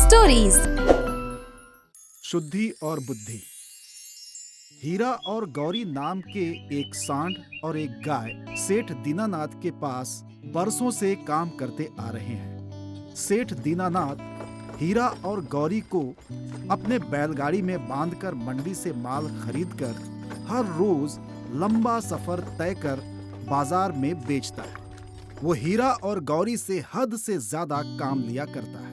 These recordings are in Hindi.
स्टोरीज। शुद्धि और बुद्धि। हीरा और गौरी नाम के एक सांड और एक गाय सेठ दीनानाथ के पास बरसों से काम करते आ रहे हैं। सेठ दीनानाथ हीरा और गौरी को अपने बैलगाड़ी में बांधकर मंडी से माल खरीदकर हर रोज लंबा सफर तय कर बाजार में बेचता है। वो हीरा और गौरी से हद से ज्यादा काम लिया करता है।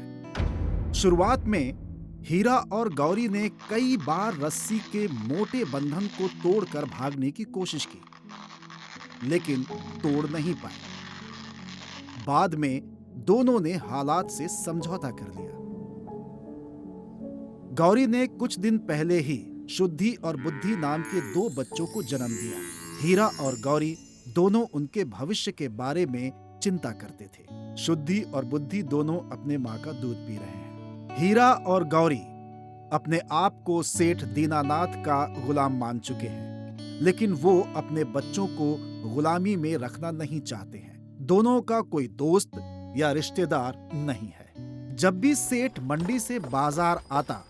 शुरुआत में हीरा और गौरी ने कई बार रस्सी के मोटे बंधन को तोड़कर भागने की कोशिश की, लेकिन तोड़ नहीं पाए। बाद में दोनों ने हालात से समझौता कर लिया। गौरी ने कुछ दिन पहले ही शुद्धि और बुद्धि नाम के 2 बच्चों को जन्म दिया। हीरा और गौरी दोनों उनके भविष्य के बारे में चिंता करते थे। शुद्धि और बुद्धि दोनों अपने माँ का दूध पी रहे हैं। हीरा और गौरी अपने आप को सेठ दीनानाथ का गुलाम मान चुके हैं, लेकिन वो अपने बच्चों को गुलामी में रखना नहीं चाहते हैं। दोनों का कोई दोस्त या रिश्तेदार नहीं है। जब भी सेठ मंडी से बाजार आता,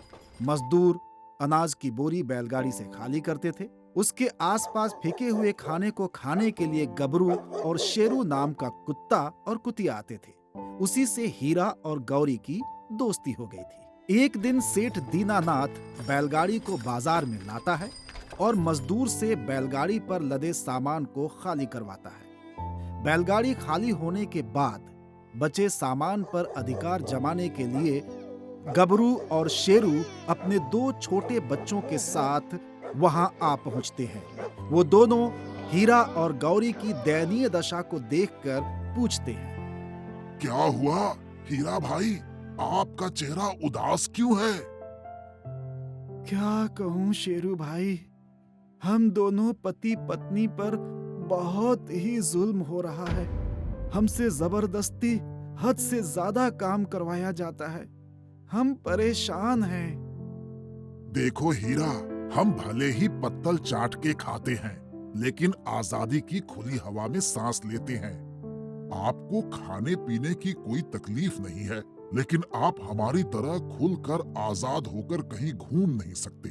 मजदूर अनाज की बोरी बैलगाड़ी से खाली करते थे। उसके आसपास फेंके हुए खाने को खाने के लिए गबरू और शेरू नाम का कुत्ता और कुतिया आते थे। उसी से हीरा और गौरी की दोस्ती हो गई थी। एक दिन सेठ दीनानाथ बैलगाड़ी को बाजार में लाता है और मजदूर से बैलगाड़ी पर लदे सामान को खाली करवाता है। बैलगाड़ी खाली होने के बाद बचे सामान पर अधिकार जमाने के लिए गबरू और शेरू अपने 2 छोटे बच्चों के साथ वहां आ पहुंचते हैं। वो दोनों हीरा और गौरी की दयनीय दशा को देखकर पूछते हैं, क्या हुआ हीरा भाई, आपका चेहरा उदास क्यों है? क्या कहूं शेरू भाई, हम दोनों पति पत्नी पर बहुत ही जुल्म हो रहा है। हमसे जबरदस्ती हद से ज्यादा काम करवाया जाता है। हम परेशान हैं। देखो हीरा, हम भले ही पत्तल चाट के खाते हैं, लेकिन आजादी की खुली हवा में सांस लेते हैं। आपको खाने पीने की कोई तकलीफ नहीं है, लेकिन आप हमारी तरह खुलकर आजाद होकर कहीं घूम नहीं सकते,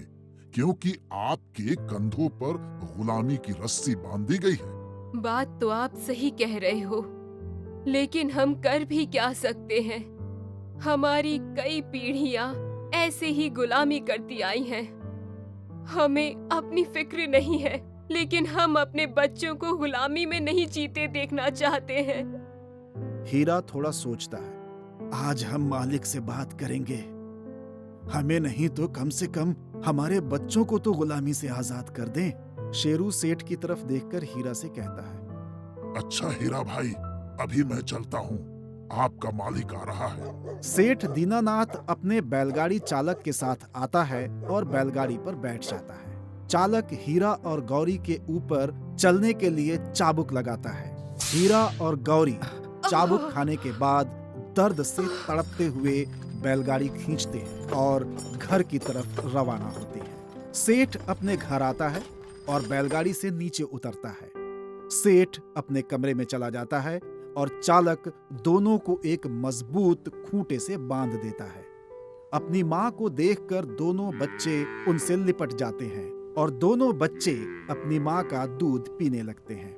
क्योंकि आपके कंधों पर गुलामी की रस्सी बांधी गई है। बात तो आप सही कह रहे हो, लेकिन हम कर भी क्या सकते हैं? हमारी कई पीढ़ियां ऐसे ही गुलामी करती आई हैं। हमें अपनी फिक्र नहीं है, लेकिन हम अपने बच्चों को गुलामी में नहीं जीते देखना चाहते हैं। हीरा थोड़ा सोचता है, आज हम मालिक से बात करेंगे। हमें नहीं तो कम से कम हमारे बच्चों को तो गुलामी से आजाद कर दें। शेरू सेठ की तरफ देखकर हीरा से कहता है, अच्छा हीरा भाई, अभी मैं चलता हूँ, आपका मालिक आ रहा है। सेठ दीनानाथ अपने बैलगाड़ी चालक के साथ आता है और बैलगाड़ी पर बैठ जाता है। चालक हीरा और गौरी के ऊपर चलने के लिए चाबुक लगाता है। हीरा और गौरी चाबुक खाने के बाद दर्द से तड़पते हुए बैलगाड़ी खींचते हैं और घर की तरफ रवाना होते हैं। सेठ अपने घर आता है और बैलगाड़ी से नीचे उतरता है। सेठ अपने कमरे में चला जाता है और चालक दोनों को एक मजबूत खूंटे से बांध देता है। अपनी मां को देखकर दोनों बच्चे उनसे लिपट जाते हैं और दोनों बच्चे अपनी मां का दूध पीने लगते हैं।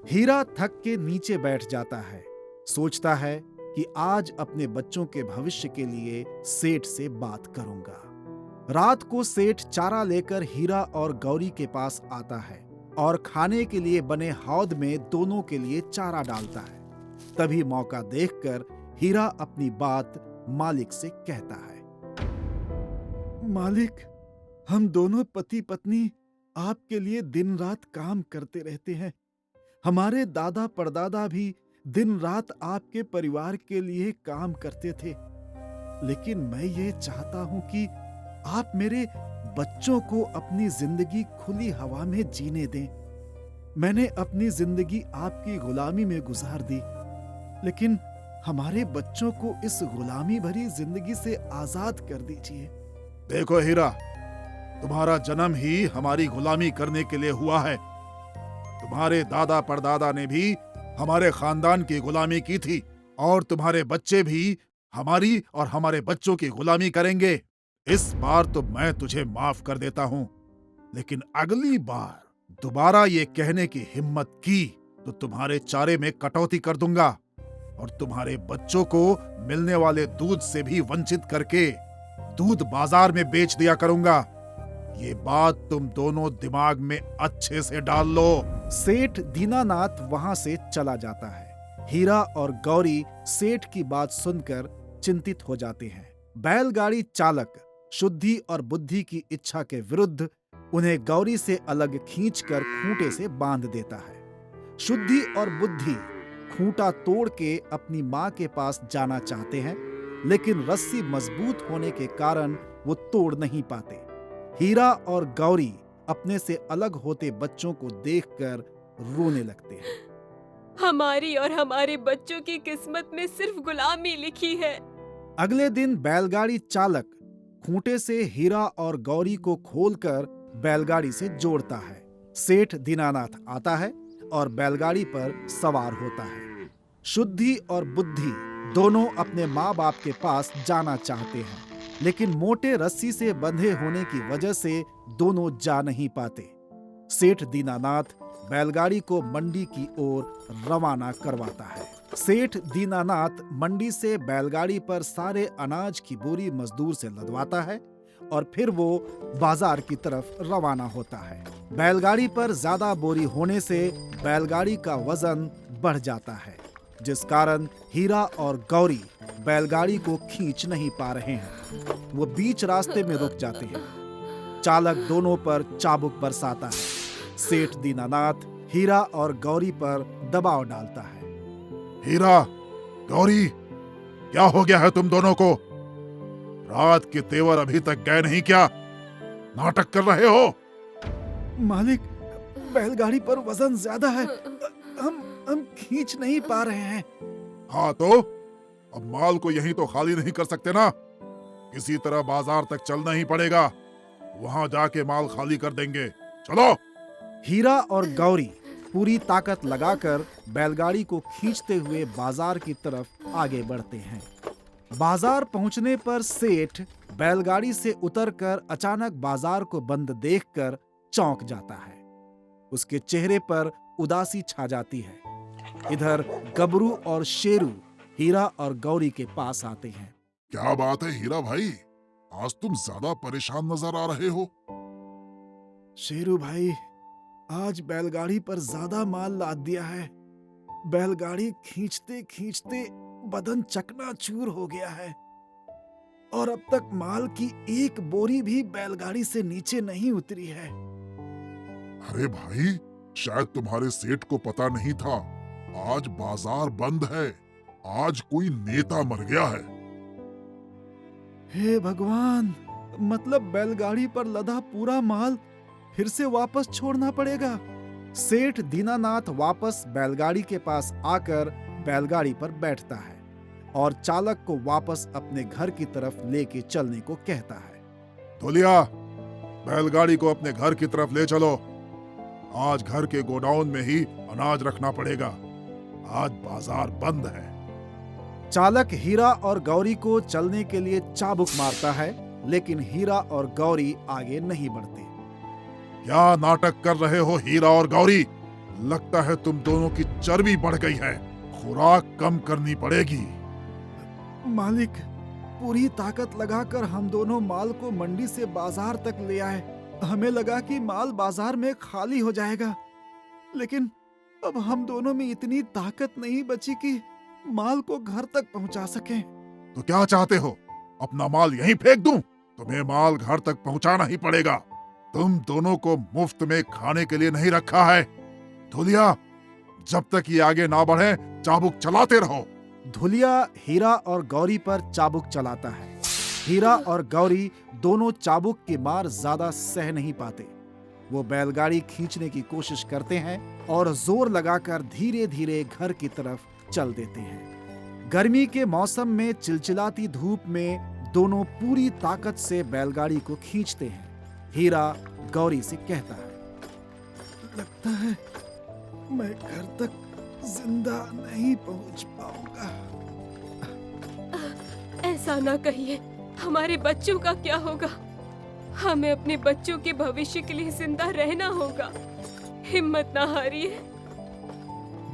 हीरा थक के नीचे बैठ जाता है। सोचता है कि आज अपने बच्चों के भविष्य के लिए सेठ से बात करूंगा। रात को सेठ चारा लेकर हीरा और गौरी के पास आता है और खाने के लिए बने हौद में दोनों के लिए चारा डालता है। तभी मौका देखकर हीरा अपनी बात मालिक से कहता है, मालिक, हम दोनों पति पत्नी आपके लिए दिन रात काम करते रहते हैं। हमारे दादा परदादा भी दिन रात आपके परिवार के लिए काम करते थे, लेकिन मैं ये चाहता हूं कि आप मेरे बच्चों को अपनी जिंदगी खुली हवा में जीने दें। मैंने अपनी जिंदगी आपकी गुलामी में गुजार दी, लेकिन हमारे बच्चों को इस गुलामी भरी जिंदगी से आजाद कर दीजिए। देखो हीरा, तुम्हारा जन्म ही हमारी गुलामी करने के लिए हुआ है। तुम्हारे दादा परदादा ने भी हमारे खानदान की गुलामी की थी और तुम्हारे बच्चे भी हमारी और हमारे बच्चों की गुलामी करेंगे। इस बार तो मैं तुझे माफ कर देता हूँ, लेकिन अगली बार दोबारा ये कहने की हिम्मत की तो तुम्हारे चारे में कटौती कर दूंगा और तुम्हारे बच्चों को मिलने वाले दूध से भी वंचित करके दूध बाजार में बेच दिया करूंगा। ये बात तुम दोनों दिमाग में अच्छे से डाल लो। सेठ दीनानाथ वहां से चला जाता है। हीरा और गौरी सेठ की बात सुनकर चिंतित हो जाते हैं। बैलगाड़ी चालक शुद्धि और बुद्धि की इच्छा के विरुद्ध उन्हें गौरी से अलग खींचकर खूंटे से बांध देता है। शुद्धि और बुद्धि खूंटा तोड़ के अपनी मां के पास जाना चाहते हैं, लेकिन रस्सी मजबूत होने के कारण वो तोड़ नहीं पाते। हीरा और गौरी अपने से अलग होते बच्चों को देखकर रोने लगते हैं। हमारी और हमारे बच्चों की किस्मत में सिर्फ गुलामी लिखी है। अगले दिन बैलगाड़ी चालक खूंटे से हीरा और गौरी को खोलकर बैलगाड़ी से जोड़ता है। सेठ दीनानाथ आता है और बैलगाड़ी पर सवार होता है। शुद्धि और बुद्धि दोनों अपने माँ बाप के पास जाना चाहते हैं, लेकिन मोटे रस्सी से बंधे होने की वजह से दोनों जा नहीं पाते। सेठ दीनानाथ बैलगाड़ी को मंडी की ओर रवाना करवाता है। सेठ दीनानाथ मंडी से बैलगाड़ी पर सारे अनाज की बोरी मजदूर से लदवाता है और फिर वो बाजार की तरफ रवाना होता है। बैलगाड़ी पर ज्यादा बोरी होने से बैलगाड़ी का वजन बढ़ जाता है, जिस कारण हीरा और गौरी बैलगाड़ी को खींच नहीं पा रहे हैं। वो बीच रास्ते में रुक जाते हैं। चालक दोनों पर चाबुक बरसाता है। सेठ दीनानाथ हीरा और गौरी पर दबाव डालता है। हीरा, गौरी, क्या हो गया है तुम दोनों को? रात के तेवर अभी तक गए नहीं क्या? नाटक कर रहे हो? मालिक, बैलगाड़ी पर वजन ज्यादा है, हम खींच नहीं पा रहे हैं। हाँ तो अब माल को यहीं तो खाली नहीं कर सकते ना? किसी तरह बाजार तक चलना ही पड़ेगा। वहां जाके माल खाली कर देंगे। चलो। हीरा और गौरी पूरी ताकत लगाकर बैलगाड़ी को खींचते हुए बाजार की तरफ आगे बढ़ते हैं। बाजार पहुंचने पर सेठ बैलगाड़ी से उतरकर अचानक बाजार को बंद देखकर चौंक जाता है। उसके चेहरे पर उदासी छा जाती है। इधर गबरू और शेरू हीरा और गौरी के पास आते हैं। क्या बात है हीरा भाई, आज तुम ज्यादा परेशान नजर आ रहे हो। शेरू भाई, आज बैलगाड़ी पर ज्यादा माल लाद दिया है। बैलगाड़ी खींचते खींचते बदन चकनाचूर हो गया है और अब तक माल की एक बोरी भी बैलगाड़ी से नीचे नहीं उतरी है। अरे भाई, शायद तुम्हारे सेठ को पता नहीं था, आज बाजार बंद है। आज कोई नेता मर गया है। हे भगवान, मतलब बैलगाड़ी पर लदा पूरा माल फिर से वापस छोड़ना पड़ेगा। सेठ दीनानाथ वापस बैलगाड़ी के पास आकर बैलगाड़ी पर बैठता है और चालक को वापस अपने घर की तरफ लेके चलने को कहता है। धुलिया, बैलगाड़ी को अपने घर की तरफ ले चलो। आज घर के गोडाउन में ही अनाज रखना पड़ेगा। आज बाजार बंद है। चालक हीरा और गौरी को चलने के लिए चाबुक मारता है, लेकिन हीरा और गौरी आगे नहीं बढ़ते। क्या नाटक कर रहे हो हीरा और गौरी? लगता है तुम दोनों की चर्बी बढ़ गई है। खुराक कम करनी पड़ेगी। मालिक, पूरी ताकत लगाकर हम दोनों माल को मंडी से बाजार तक ले आए। हमें लगा कि माल बाजार में खाली हो जाएगा, लेकिन अब हम दोनों में इतनी ताकत नहीं बची कि माल को घर तक पहुंचा सकें। तो क्या चाहते हो, अपना माल यहीं फेंक दूं? तुम्हें माल घर तक पहुंचाना ही पड़ेगा। तुम दोनों को मुफ्त में खाने के लिए नहीं रखा है। धुलिया, जब तक ये आगे ना बढ़े चाबुक चलाते रहो। धुलिया हीरा और गौरी पर चाबुक चलाता है। हीरा और गौरी दोनों चाबुक की मार ज्यादा सह नहीं पाते। वो बैलगाड़ी खींचने की कोशिश करते हैं और जोर लगाकर धीरे धीरे घर की तरफ चल देते हैं। गर्मी के मौसम में चिलचिलाती धूप में दोनों पूरी ताकत से बैलगाड़ी को खींचते हैं। हीरा गौरी से कहता है, लगता है मैं घर तक जिंदा नहीं पहुंच पाऊंगा। ऐसा ना कहिए, हमारे बच्चों का क्या होगा? हमें अपने बच्चों के भविष्य के लिए जिंदा रहना होगा। हिम्मत ना हारिए।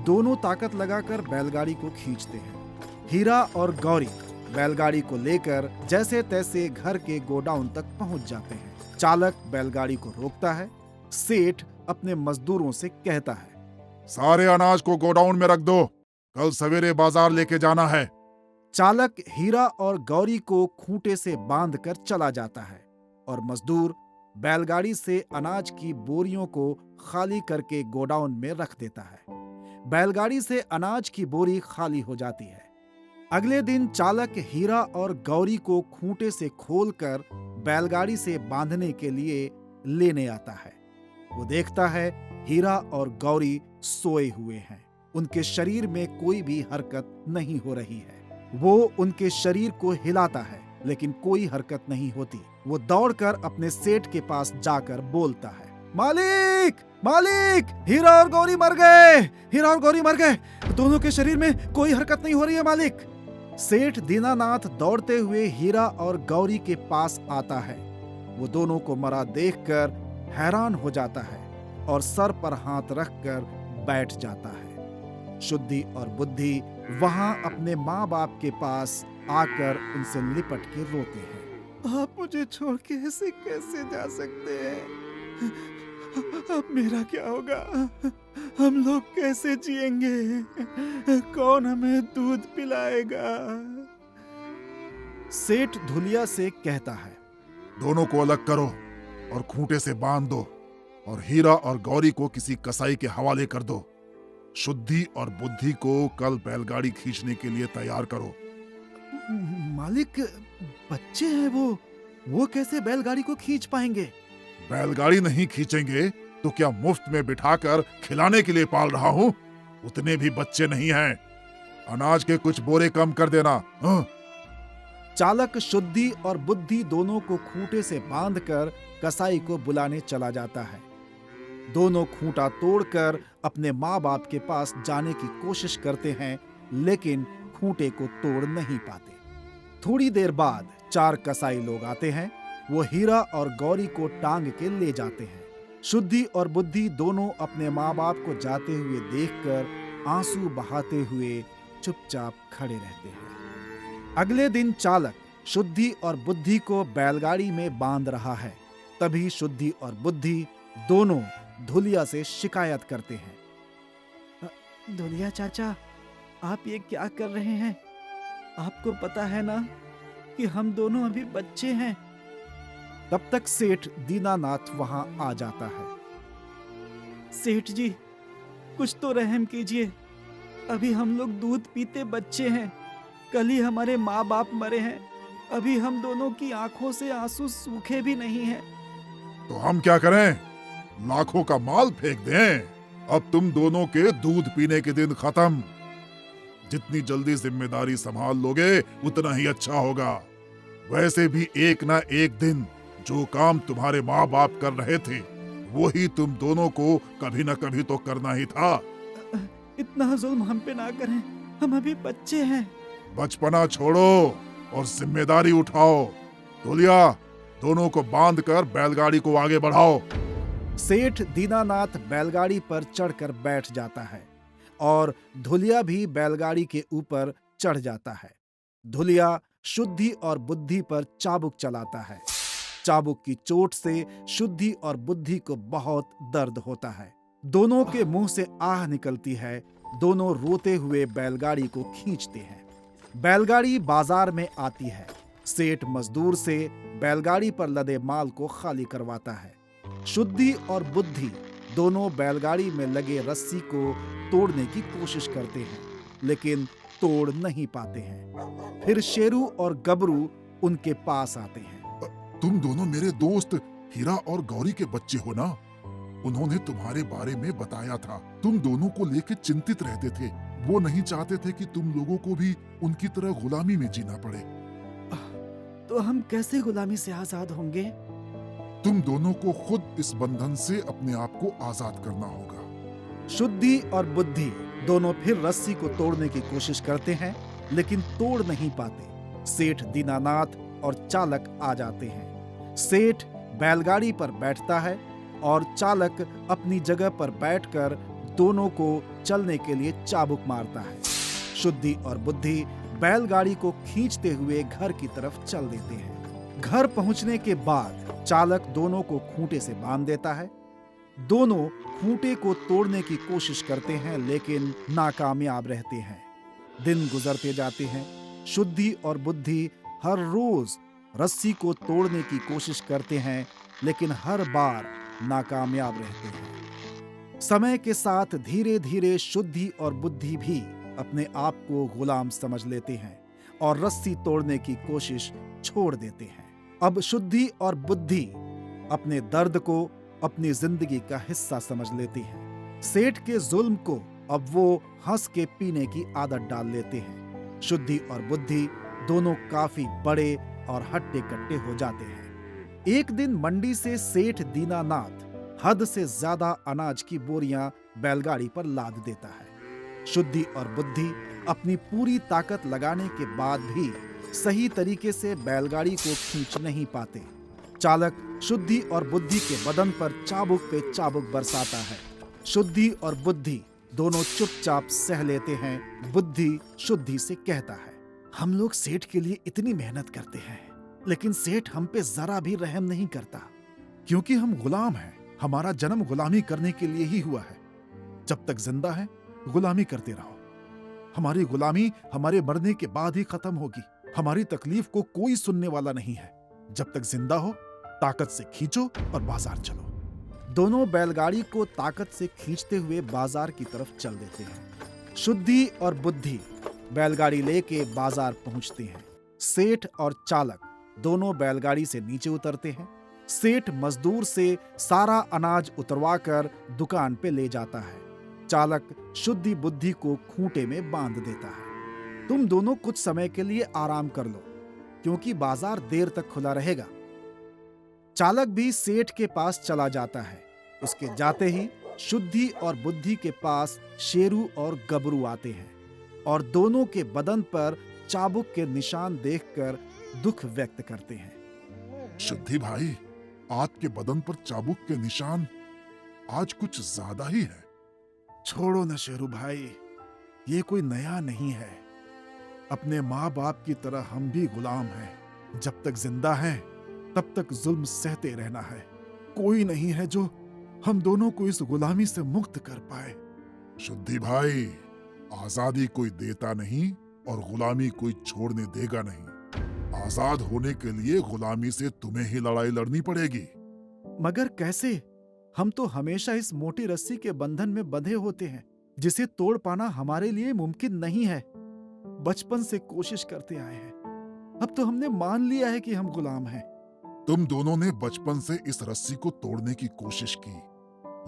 दोनों ताकत लगाकर बैलगाड़ी को खींचते हैं। हीरा और गौरी बैलगाड़ी को लेकर जैसे तैसे घर के गोडाउन तक पहुंच जाते हैं। चालक बैलगाड़ी को रोकता है। सेठ अपने मजदूरों से कहता है, सारे अनाज को गोडाउन में रख दो, कल सवेरे बाजार लेके जाना है। चालक हीरा और गौरी को खूंटे से बांधकर चला जाता है और मजदूर बैलगाड़ी से अनाज की बोरियों को खाली करके गोडाउन में रख देता है। बैलगाड़ी से अनाज की बोरी खाली हो जाती है। अगले दिन चालक हीरा और गौरी को खूंटे से खोलकर बैलगाड़ी से बांधने के लिए लेने आता है। वो देखता है हीरा और गौरी सोए हुए हैं। उनके शरीर में कोई भी हरकत नहीं हो रही है। वो उनके शरीर को हिलाता है लेकिन कोई हरकत नहीं होती। वो दौड़कर अपने सेठ के पास जाकर बोलता है, मालिक मालिक, हीरा और गौरी मर गए, हीरा और गौरी मर गए, दोनों के शरीर में कोई हरकत नहीं हो रही है मालिक। सेठ दीनानाथ दौड़ते हुए हीरा और गौरी के पास आता है। वो दोनों को मरा देखकर हैरान हो जाता है और सर पर हाथ रखकर बैठ जाता है। शुद्धि और बुद्धि वहां अपने माँ बाप के पास आकर उनसे लिपट के रोते हैं। आप मुझे छोड़ के ऐसे कैसे जा सकते हैं? अब मेरा क्या होगा? हम लोग कैसे जिएंगे? कौन हमें दूध पिलाएगा? सेठ धुलिया से कहता है, दोनों को अलग करो और खूंटे से बांध दो और हीरा और गौरी को किसी कसाई के हवाले कर दो। शुद्धि और बुद्धि को कल बैलगाड़ी खींचने के लिए तैयार करो। मालिक, बच्चे हैं वो कैसे बैलगाड़ी को खींच पाएंगे? बैलगाड़ी नहीं खींचेंगे तो क्या मुफ्त में बिठाकर खिलाने के लिए पाल रहा हूँ? उतने भी बच्चे नहीं हैं। अनाज के कुछ बोरे कम कर देना। हाँ? चालक शुद्धि और बुद्धि दोनों को खूंटे से बांधकर कसाई को बुलाने चला जाता है। दोनों खूंटा तोड़कर अपने माँ बाप के पास जाने की कोशिश करते हैं लेकिन खूंटे को तोड़ नहीं पाते। थोड़ी देर बाद 4 कसाई लोग आते हैं। वो हीरा और गौरी को टांग के ले जाते हैं। शुद्धि और बुद्धि दोनों अपने माँ बाप को जाते हुए देखकर आंसू बहाते हुए चुपचाप खड़े रहते हैं। अगले दिन चालक शुद्धि और बुद्धि को बैलगाड़ी में बांध रहा है। तभी शुद्धि और बुद्धि दोनों धुलिया से शिकायत करते हैं, धुलिया चाचा, आप ये क्या कर रहे हैं? आपको पता है ना कि हम दोनों अभी बच्चे हैं। तब तक सेठ दीनानाथ वहां आ जाता है। सेठ जी, कुछ तो रहम कीजिए। अभी हम लोग दूध पीते बच्चे हैं। कल ही हमारे माँ बाप मरे हैं। अभी हम दोनों की आंखों से आंसू सूखे भी नहीं हैं। तो हम क्या करें? लाखों का माल फेंक दें? अब तुम दोनों के दूध पीने के दिन खत्म। जितनी जल्दी जिम्मेदारी संभाल लोगे उतना ही अच्छा होगा। वैसे भी एक ना एक दिन जो काम तुम्हारे माँ बाप कर रहे थे वो ही तुम दोनों को कभी ना कभी तो करना ही था। इतना जुल्म हम पे ना करें, हम अभी बच्चे हैं। बचपना छोड़ो और जिम्मेदारी उठाओ। धुलिया, दोनों को बांधकर बैलगाड़ी को आगे बढ़ाओ। सेठ दीनानाथ बैलगाड़ी पर चढ़कर बैठ जाता है और धुलिया भी बैलगाड़ी के ऊपर चढ़ जाता है। धुलिया शुद्धि और बुद्धि पर चाबुक चलाता है। चाबुक की चोट से शुद्धि और बुद्धि को बहुत दर्द होता है। दोनों के मुंह से आह निकलती है। दोनों रोते हुए बैलगाड़ी को खींचते हैं। बैलगाड़ी बाजार में आती है। सेठ मजदूर से बैलगाड़ी पर लदे माल को खाली करवाता है। शुद्धि और बुद्धि दोनों बैलगाड़ी में लगे रस्सी को तोड़ने की कोशिश करते हैं लेकिन तोड़ नहीं पाते हैं। फिर शेरू और गबरू उनके पास आते हैं। तुम दोनों मेरे दोस्त हीरा और गौरी के बच्चे हो ना? उन्होंने तुम्हारे बारे में बताया था। तुम दोनों को लेकर चिंतित रहते थे। वो नहीं चाहते थे कि तुम लोगों को भी उनकी तरह गुलामी में जीना पड़े। तो हम कैसे गुलामी से आजाद होंगे? तुम दोनों को खुद इस बंधन से अपने आप को आजाद करना होगा। शुद्धि और बुद्धि दोनों फिर रस्सी को तोड़ने की कोशिश करते हैं लेकिन तोड़ नहीं पाते। सेठ दीनानाथ और चालक आ जाते हैं। सेठ बैलगाड़ी पर बैठता है और चालक अपनी जगह पर बैठकर दोनों को चलने के लिए चाबुक मारता है। शुद्धि और बुद्धि बैलगाड़ी को खींचते हुए घर की तरफ चल देते हैं। घर पहुंचने के बाद चालक दोनों को खूंटे से बांध देता है। दोनों खूंटे को तोड़ने की कोशिश करते हैं लेकिन नाकामयाब रहते हैं। दिन गुजरते जाते हैं। शुद्धि और बुद्धि हर रोज रस्सी को तोड़ने की कोशिश करते हैं लेकिन हर बार नाकामयाब रहते हैं। समय के साथ धीरे धीरे शुद्धि और बुद्धि भी अपने आप को गुलाम समझ लेते हैं और रस्सी तोड़ने की कोशिश छोड़ देते हैं। अब शुद्धि और बुद्धि अपने दर्द को अपनी जिंदगी का हिस्सा समझ लेती हैं। सेठ के जुल्म को अब वो हंस के पीने की आदत डाल लेते हैं। शुद्धि और बुद्धि दोनों काफी बड़े और हट्टे कट्टे हो जाते हैं। एक दिन मंडी से सेठ दीनानाथ हद से ज्यादा अनाज की बोरियां बैलगाड़ी पर लाद देता है। शुद्धि और बुद्धि अपनी पूरी ताकत लगाने के बाद भी सही तरीके से बैलगाड़ी को खींच नहीं पाते। चालक शुद्धि और बुद्धि के बदन पर चाबुक पे चाबुक बरसाता है। शुद्धि और बुद्धि दोनों चुपचाप सह लेते हैं। बुद्धि शुद्धि से कहता है, हम लोग सेठ के लिए इतनी मेहनत करते हैं लेकिन सेठ हम पे जरा भी रहम नहीं करता, क्योंकि हम गुलाम हैं। हमारा जन्म गुलामी करने के लिए ही हुआ है। जब तक जिंदा है गुलामी करते रहो। हमारी गुलामी हमारे मरने के बाद ही खत्म होगी। हमारी तकलीफ को कोई सुनने वाला नहीं है। जब तक जिंदा हो ताकत से खींचो और बाजार चलो। दोनों बैलगाड़ी को ताकत से खींचते हुए बाजार की तरफ चल देते हैं। शुद्धि और बुद्धि बैलगाड़ी लेके बाजार पहुंचते हैं। सेठ और चालक दोनों बैलगाड़ी से नीचे उतरते हैं। सेठ मजदूर से सारा अनाज उतरवाकर दुकान पे ले जाता है। चालक शुद्धि बुद्धि को खूंटे में बांध देता है। तुम दोनों कुछ समय के लिए आराम कर लो, क्योंकि बाजार देर तक खुला रहेगा। चालक भी सेठ के पास चला जाता है। उसके जाते ही शुद्धि और बुद्धि के पास शेरू और गबरू आते हैं और दोनों के बदन पर चाबुक के निशान देखकर दुख व्यक्त करते हैं। शुद्धि भाई, आपके बदन पर चाबुक के निशान आज कुछ ज्यादा ही है। छोड़ो न शेरू भाई, ये कोई नया नहीं है। अपने माँ बाप की तरह हम भी गुलाम हैं। जब तक जिंदा हैं तब तक जुल्म सहते रहना है। कोई नहीं है जो हम दोनों को इस गुलामी से मुक्त कर पाए। शुद्धि भाई, आजादी कोई देता नहीं और गुलामी कोई छोड़ने देगा नहीं। आजाद होने के लिए गुलामी से तुम्हें ही लड़ाई लड़नी पड़ेगी। मगर कैसे? हम तो हमेशा इस मोटी रस्सी के बंधन में बंधे होते हैं, जिसे तोड़ पाना हमारे लिए मुमकिन नहीं है। बचपन से कोशिश करते आए हैं। अब तो हमने मान लिया है कि हम गुलाम हैं। तुम दोनों ने बचपन से इस रस्सी को तोड़ने की कोशिश की,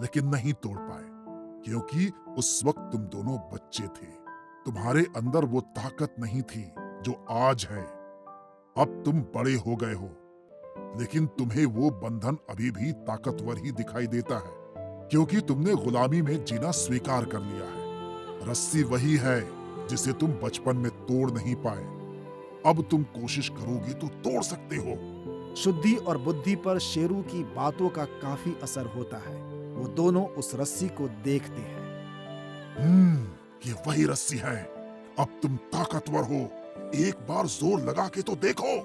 लेकिन नहीं तोड़ पाए, क्योंकि उस वक्त तुम दोनों बच्चे थे। तुम्हारे अंदर वो ताकत नहीं थी जो आज है। अब तुम बड़े हो गए हो, लेकिन तुम्हें वो बंधन अभी भी ताकतवर ही दिखाई देता है, क्योंकि तुमने गुलामी में जीना स्वीकार कर लिया है। रस्सी वही है जिसे तुम बचपन में तोड़ नहीं पाए। अब तुम कोशिश करोगे तो तोड़ सकते हो। शुद्धि और बुद्धि पर शेरू की बातों का काफी असर होता है। वो दोनों उस रस्सी को देखते हैं। ये वही रस्सी है। अब तुम ताकतवर हो। एक बार जोर लगा के तो देखो।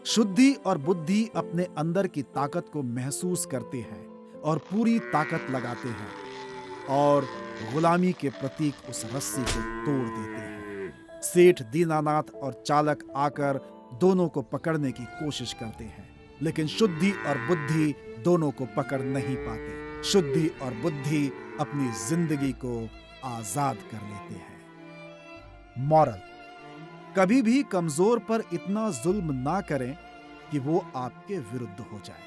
शुद्धि और बुद्धि अपने अंदर की ताकत को महसूस करते हैं और पूरी ताकत लगाते हैं और गुलामी के प्रतीक उस रस्सी को तोड़ देते हैं। सेठ दीनानाथ और चालक आकर दोनों को पकड़ने की कोशिश करते हैं, लेकिन शुद्धि और बुद्धि दोनों को पकड़ नहीं पाते। शुद्धि और बुद्धि अपनी जिंदगी को आजाद कर लेते हैं। मॉरल: कभी भी कमजोर पर इतना जुल्म ना करें कि वो आपके विरुद्ध हो जाए,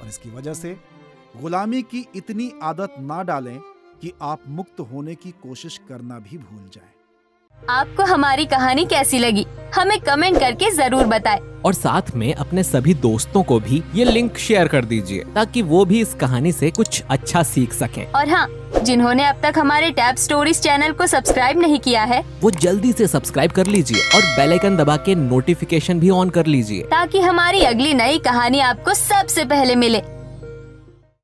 और इसकी वजह से गुलामी की इतनी आदत ना डालें कि आप मुक्त होने की कोशिश करना भी भूल जाएं। आपको हमारी कहानी कैसी लगी हमें कमेंट करके जरूर बताएं। और साथ में अपने सभी दोस्तों को भी ये लिंक शेयर कर दीजिए ताकि वो भी इस कहानी से कुछ अच्छा सीख सकें। और हाँ, जिन्होंने अब तक हमारे टैब स्टोरीज चैनल को सब्सक्राइब नहीं किया है वो जल्दी से सब्सक्राइब कर लीजिए और बेल आइकन दबा के नोटिफिकेशन भी ऑन कर लीजिए ताकि हमारी अगली नई कहानी आपको सबसे पहले मिले।